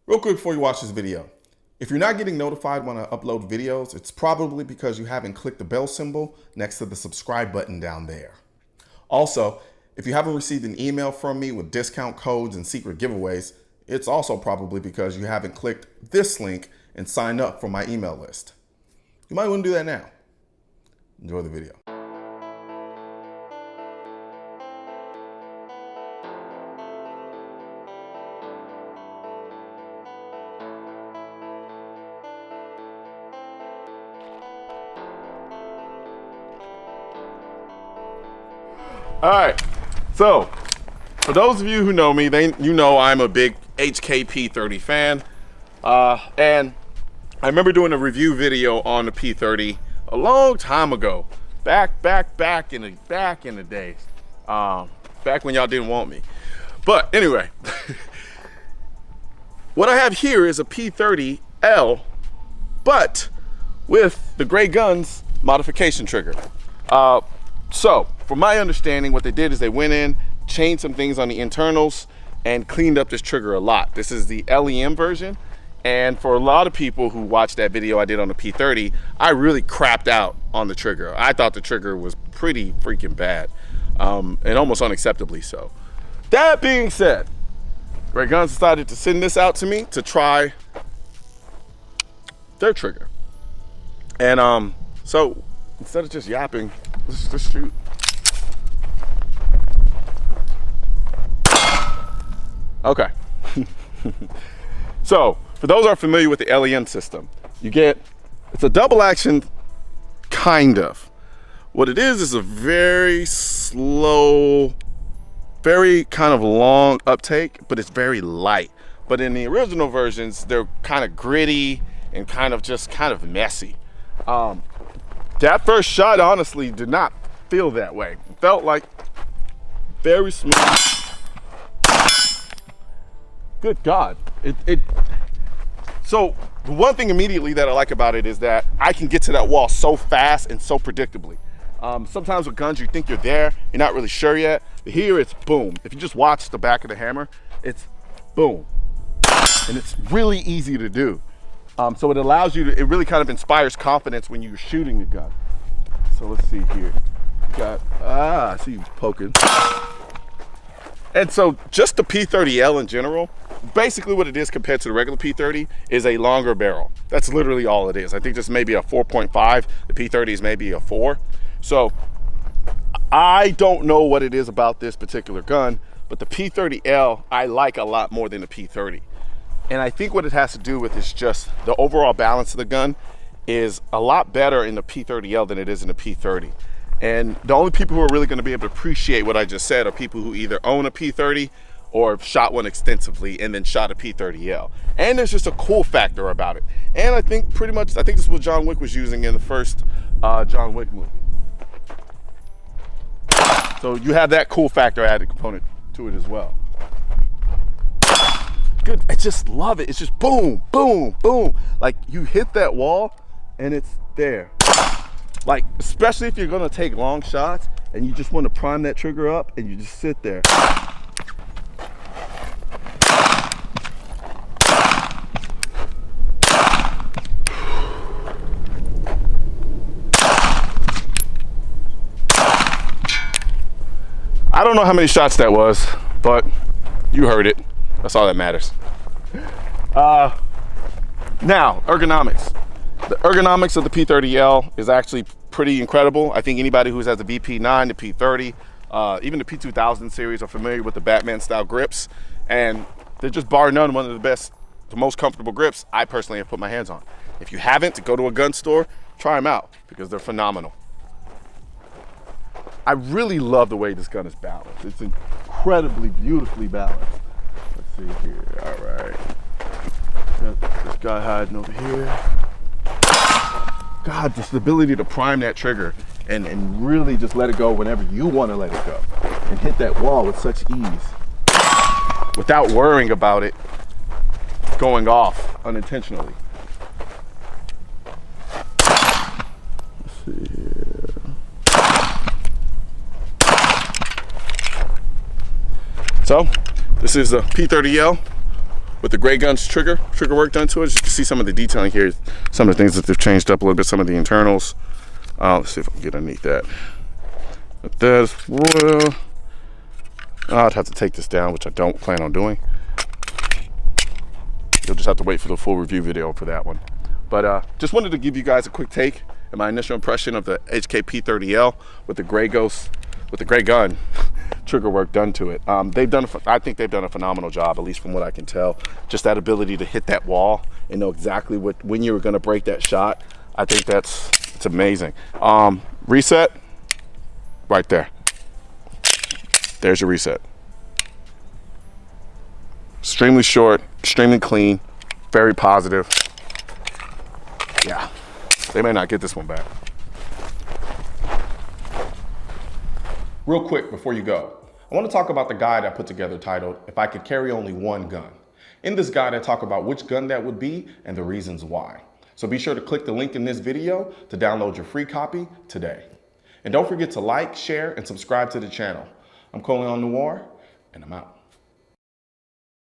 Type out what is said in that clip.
Real quick before you watch this video, if you're not getting notified when I upload videos, it's probably because you haven't clicked the bell symbol next to the subscribe button down there. Also, if you haven't received an email from me with discount codes and secret giveaways, it's also probably because you haven't clicked this link and signed up for my email list. You might want to do that now. Enjoy the video. All right, so for those of you who know me, you know I'm a big P30 fan, and I remember doing a review video on the P30 a long time ago, back in the days, back when y'all didn't want me. But anyway, what I have here is a P30L, but with the GrayGuns modification trigger. So, from my understanding, what they did is they went in, changed some things on the internals, and cleaned up this trigger a lot. This is the LEM version, and for a lot of people who watched that video I did on the P30, I really crapped out on the trigger. I thought the trigger was pretty freaking bad, and almost unacceptably so. That being said, GrayGuns decided to send this out to me to try their trigger. And so, instead of just yapping, let's just shoot. Okay. So, for those who are familiar with the LEM system, it's a double action, kind of. What it is a very slow, very kind of long uptake, but it's very light. But in the original versions, they're kind of gritty and kind of messy. That first shot honestly did not feel that way. It felt like very smooth. Good God. So the one thing immediately that I like about it is that I can get to that wall so fast and so predictably. Sometimes with guns you think you're there, you're not really sure yet, but here it's boom. If you just watch the back of the hammer, it's boom. And it's really easy to do. So it allows you to, it really kind of inspires confidence when you're shooting the gun. So let's see here. I see you poking. And so just the P30L in general, basically what it is compared to the regular P30 is a longer barrel. That's literally all it is. I think this may be a 4.5. The P30 is maybe a 4. So I don't know what it is about this particular gun, but the P30L I like a lot more than the P30. And I think what it has to do with is just the overall balance of the gun is a lot better in the P30L than it is in the P30. And the only people who are really going to be able to appreciate what I just said are people who either own a P30 or shot one extensively and then shot a P30L. And there's just a cool factor about it. And I think this is what John Wick was using in the first John Wick movie. So you have that cool factor added component to it as well. Good, I just love it. It's just boom, boom, boom. Like you hit that wall and it's there. Like, especially if you're gonna take long shots and you just wanna prime that trigger up and you just sit there. I don't know how many shots that was, but you heard it. That's all that matters. Now, ergonomics. The ergonomics of the P30L is actually pretty incredible. I think anybody who has the VP9, the P30, even the P2000 series are familiar with the Batman style grips, and they're just bar none one of the best, the most comfortable grips I personally have put my hands on. If you haven't, go to a gun store, try them out because they're phenomenal. I really love the way this gun is balanced. It's incredibly beautifully balanced. Let's see here, all right. Got this guy hiding over here. God, just the ability to prime that trigger and really just let it go whenever you want to let it go and hit that wall with such ease without worrying about it going off unintentionally. Let's see here. So this is a P30L with the GrayGuns trigger work done to it. As you can see some of the detailing here, some of the things that they've changed up a little bit, some of the internals. Let's see if I can get underneath that. With this, well, I'd have to take this down, which I don't plan on doing. You'll just have to wait for the full review video for that one. But just wanted to give you guys a quick take and my initial impression of the HK P30L with the GrayGun trigger work done to it. I think they've done a phenomenal job, at least from what I can tell. Just that ability to hit that wall and know exactly when you were going to break that shot. I think it's amazing. Reset right there. There's your reset. Extremely short, extremely clean, very positive. Yeah, they may not get this one back. Real quick before you go, I want to talk about the guide I put together titled, If I Could Carry Only One Gun. In this guide, I talk about which gun that would be and the reasons why. So be sure to click the link in this video to download your free copy today. And don't forget to like, share, and subscribe to the channel. I'm Colion Noir, and I'm out.